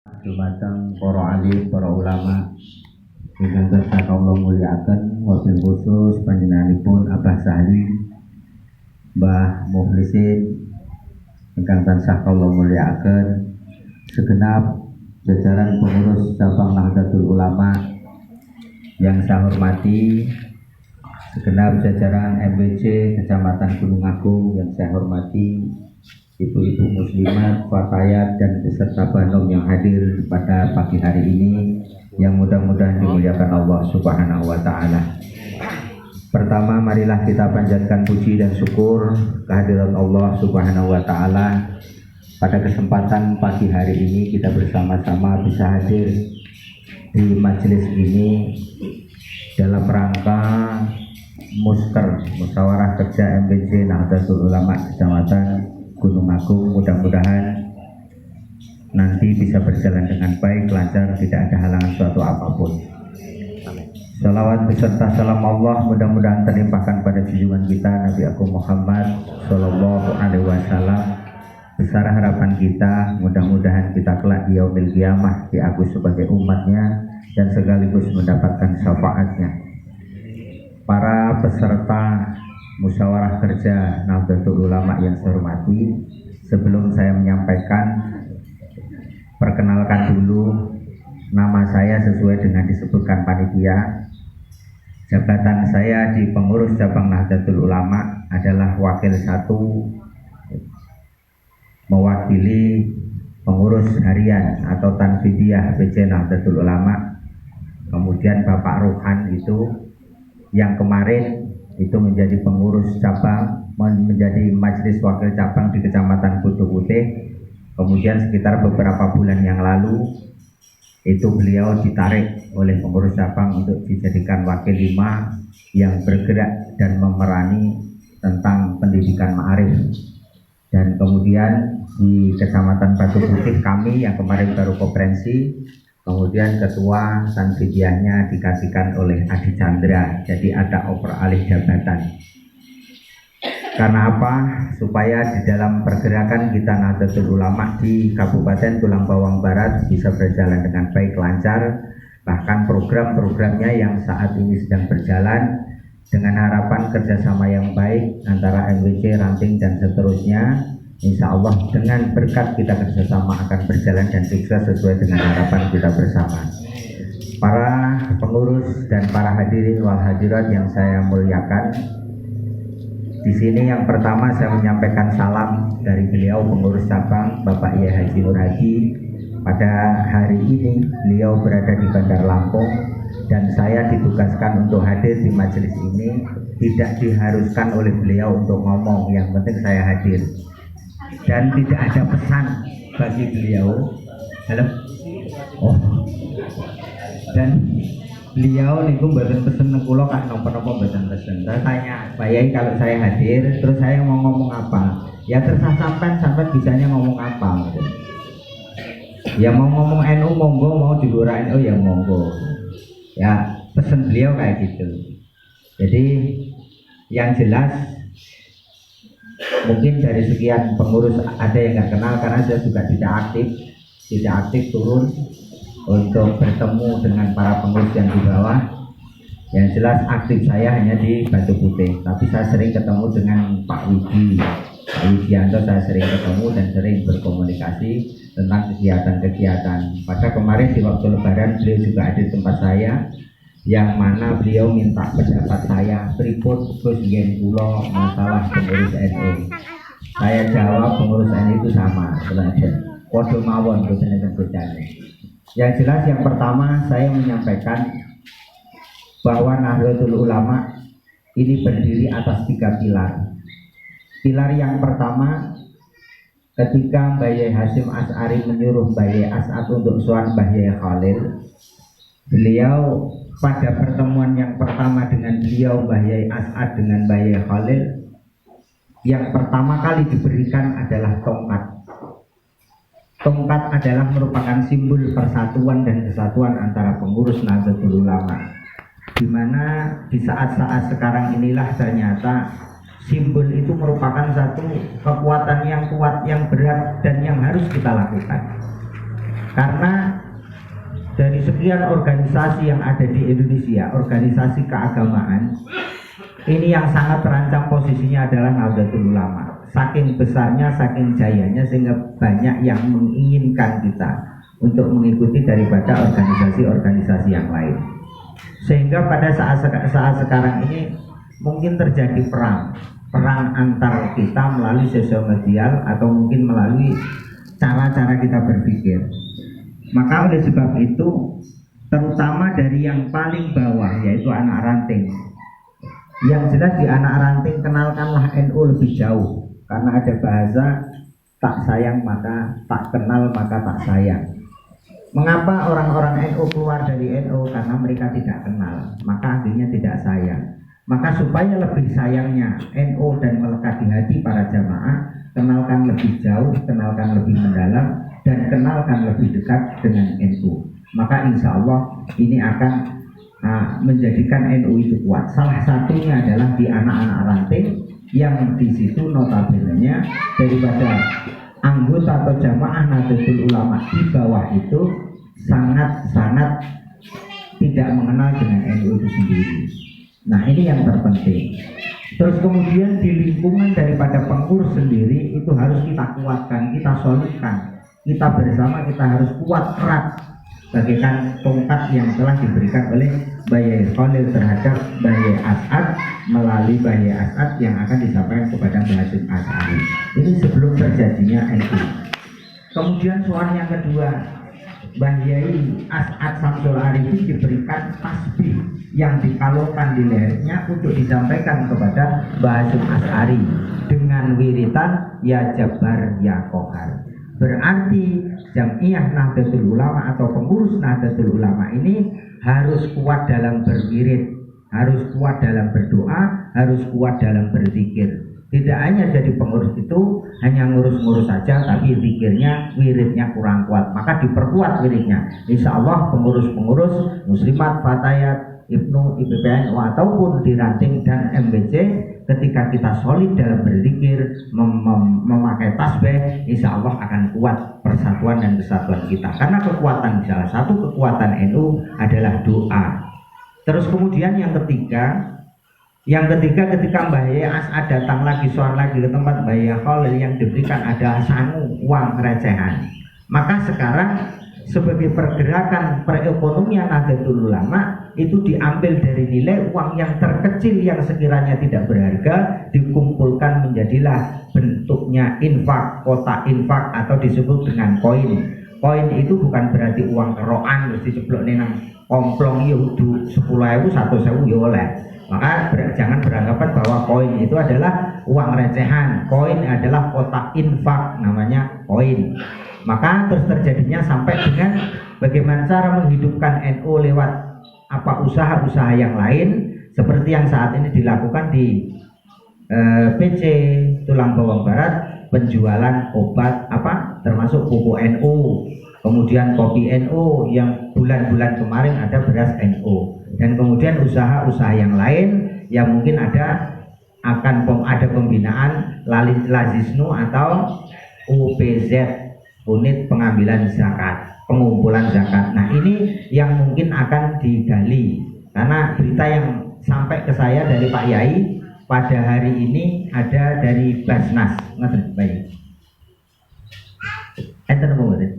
Dumateng para alim, para ulama ingkang tansah kawula mulyakaken, wabil khusus panjenenganipun Abah Sahli, Mbah Mukhlisin ingkang tansah kawula mulyakaken, segenap jajaran pengurus cabang Nahdlatul Ulama yang saya hormati, segenap jajaran MWC Kecamatan Gunung Agung yang saya hormati, ibu-ibu muslimat, fatayat dan beserta banom yang hadir pada pagi hari ini yang mudah-mudahan dimuliakan Allah Subhanahu wa taala. Pertama, marilah kita panjatkan puji dan syukur kehadirat Allah Subhanahu wa taala. Pada kesempatan pagi hari ini kita bersama-sama bisa hadir di majelis ini dalam rangka musyawarah kerja MWC Nahdlatul Ulama Kecamatan Gunung Agung. Mudah-mudahan nanti bisa berjalan dengan baik, lancar, tidak ada halangan suatu apapun. Salawat beserta salam Allah mudah-mudahan terlimpahkan pada junjungan kita Nabi Agung Muhammad Sallallahu Alaihi Wasallam. Besar harapan kita, mudah-mudahan kita kelak di yaumil qiyamah diakui sebagai umatnya dan sekaligus mendapatkan syafaatnya. Para peserta musyawarah kerja Nahdlatul Ulama yang saya hormati, sebelum saya menyampaikan, perkenalkan dulu nama saya sesuai dengan disebutkan panitia. Jabatan saya di pengurus cabang Nahdlatul Ulama adalah wakil 1, mewakili pengurus harian atau Tanfidiyah BC Nahdlatul Ulama. Kemudian Bapak Ruhan itu yang kemarin itu menjadi pengurus cabang, menjadi majelis wakil cabang di Kecamatan Butuh Putih. Kemudian sekitar beberapa bulan yang lalu itu beliau ditarik oleh pengurus cabang untuk dijadikan wakil 5 yang bergerak dan memerani tentang pendidikan ma'arif. Dan kemudian di Kecamatan Batu Putih kami yang kemarin baru konferensi, kemudian ketua Tanfidiyahnya digantikan oleh Adi Chandra, jadi ada oper alih jabatan. Karena apa? Supaya di dalam pergerakan kita Nahdlatul Ulama di Kabupaten Tulang Bawang Barat bisa berjalan dengan baik, lancar, bahkan program-programnya yang saat ini sedang berjalan dengan harapan kerjasama yang baik antara MWC, ranting dan seterusnya. Insya Allah dengan berkat kita kerjasama akan berjalan dan sukses sesuai dengan harapan kita bersama. Para pengurus dan para hadirin wal hadirat yang saya muliakan, di sini yang pertama saya menyampaikan salam dari beliau pengurus cabang Bapak Yai Haji Nur Hadi. Pada hari ini beliau berada di Bandar Lampung dan saya ditugaskan untuk hadir di majelis ini. Tidak diharuskan oleh beliau untuk ngomong, yang penting saya hadir. Dan tidak ada pesan bagi beliau. Halo? Oh. Dan beliau niku mboten pesen nang kula kan napa-napa mboten pesen. Saya tanya, Pak Yai kalau saya hadir, terus saya mau ngomong apa? Ya terserah sampean bisanya ngomong apa. Ya mau ngomong NU monggo, mau di luar NU ya monggo. Ya pesen beliau kayak gitu. Jadi yang jelas mungkin dari sekian pengurus ada yang nggak kenal karena saya juga tidak aktif turun untuk bertemu dengan para pengurus yang di bawah. Yang jelas aktif saya hanya di Batu Putih, tapi saya sering ketemu dengan Pak Widianto, saya sering ketemu dan sering berkomunikasi tentang kegiatan-kegiatan. Pada kemarin di waktu lebaran beliau juga ada di tempat saya, yang mana beliau minta pendapat saya pripun Gus yen kula masalah pengurus NU. Saya jawab pengurus NU itu sama, belajar padha mawon boten enten bedane. Yang jelas yang pertama saya menyampaikan bahwa Nahdlatul Ulama ini berdiri atas 3 pilar. Pilar yang pertama, ketika Mbah Yai Hasyim Asy'ari menyuruh Mbah Yai As'ad untuk sowan Mbah Yai Khalil, beliau pada pertemuan yang pertama dengan beliau Mbah Yai As'ad dengan Mbah Yai Khalil, yang pertama kali diberikan adalah tongkat. Tongkat adalah merupakan simbol persatuan dan kesatuan antara pengurus Nahdlatul Ulama, di mana di saat-saat sekarang inilah ternyata simbol itu merupakan satu kekuatan yang kuat, yang berat dan yang harus kita lakukan. Karena dari sekian organisasi yang ada di Indonesia, organisasi keagamaan, ini yang sangat terancam posisinya adalah Nahdlatul Ulama. Saking besarnya, saking jayanya, sehingga banyak yang menginginkan kita untuk mengikuti daripada organisasi-organisasi yang lain. Sehingga pada saat sekarang ini mungkin terjadi perang antar kita melalui sosial media atau mungkin melalui cara-cara kita berpikir. Maka oleh sebab itu, terutama dari yang paling bawah, yaitu anak ranting, yang jelas di anak ranting kenalkanlah NU lebih jauh, karena ada bahasa tak sayang maka tak kenal maka tak sayang. Mengapa orang-orang NU keluar dari NU? Karena mereka tidak kenal, maka akhirnya tidak sayang. Maka supaya lebih sayangnya NU dan melekat di hati para jamaah, kenalkan lebih jauh, kenalkan lebih mendalam, dan kenalkan lebih dekat dengan NU. Maka insya Allah ini akan menjadikan NU itu kuat. Salah satunya adalah di anak-anak ranting, yang di situ notabene-nya daripada anggota atau jamaah Nahdlatul Ulama di bawah itu sangat-sangat tidak mengenal dengan NU itu sendiri. Nah, ini yang terpenting. Terus kemudian di lingkungan daripada pengurus sendiri itu harus kita kuatkan, kita solidkan. Kita bersama, kita harus kuat erat bagaikan tongkat yang telah diberikan oleh Baye Khalil terhadap Baye As'ad, melalui Baye As'ad yang akan disampaikan kepada Mbah Hasyim Asy'ari. Ini sebelum terjadinya NU. Kemudian soal yang kedua, Mbah Yai As'ad Samsul Arifin diberikan tasbih yang dikalungkan di lehernya untuk disampaikan kepada Mbah Hasyim Asy'ari dengan wiritan Ya Jabbar Ya Qahar. Berarti Jam'iyah Nahdlatul Ulama atau pengurus Nahdlatul Ulama ini harus kuat dalam berwirid, harus kuat dalam berdoa, harus kuat dalam berzikir. Tidak hanya jadi pengurus itu hanya ngurus-ngurus saja, tapi zikirnya, wiridnya kurang kuat, maka diperkuat wiridnya. Insya Allah pengurus-pengurus Muslimat, Fatayat, Ibnu, IPPNU ataupun di Ranting dan MBC, ketika kita solid dalam berzikir, memakai tasbih, insya Allah akan kuat persatuan dan kesatuan kita. Karena kekuatan, salah satu kekuatan NU adalah doa. Terus kemudian yang ketiga ketika Mbah Yai As'ad datang lagi, soal lagi ke tempat Mbah Yai Khalil, yang diberikan adalah sangu, uang recehan. Maka sekarang sebagai pergerakan perekonomian Nahdlatul Ulama itu diambil dari nilai uang yang terkecil yang sekiranya tidak berharga, dikumpulkan menjadilah bentuknya infak, kotak infak, atau disebut dengan koin. Koin itu bukan berarti uang keroan terus diceplok nang komplong ya udah 10.000, 100.000 ya oleh. Maka jangan beranggapan bahwa koin itu adalah uang recehan. Koin adalah kotak infak, namanya koin. Maka terus terjadinya sampai dengan bagaimana cara menghidupkan NU lewat apa usaha-usaha yang lain, seperti yang saat ini dilakukan di PC Tulang Bawang Barat, penjualan obat termasuk pupuk NU, kemudian kopi NU yang bulan-bulan kemarin ada beras NU, dan kemudian usaha-usaha yang lain yang mungkin akan ada pembinaan Lazisnu atau UPZ, unit pengambilan zakat, pengumpulan zakat. Nah, ini yang mungkin akan digali, karena berita yang sampai ke saya dari Pak Yai pada hari ini ada dari Basnas. Ngerti baik. Enten apa mboten?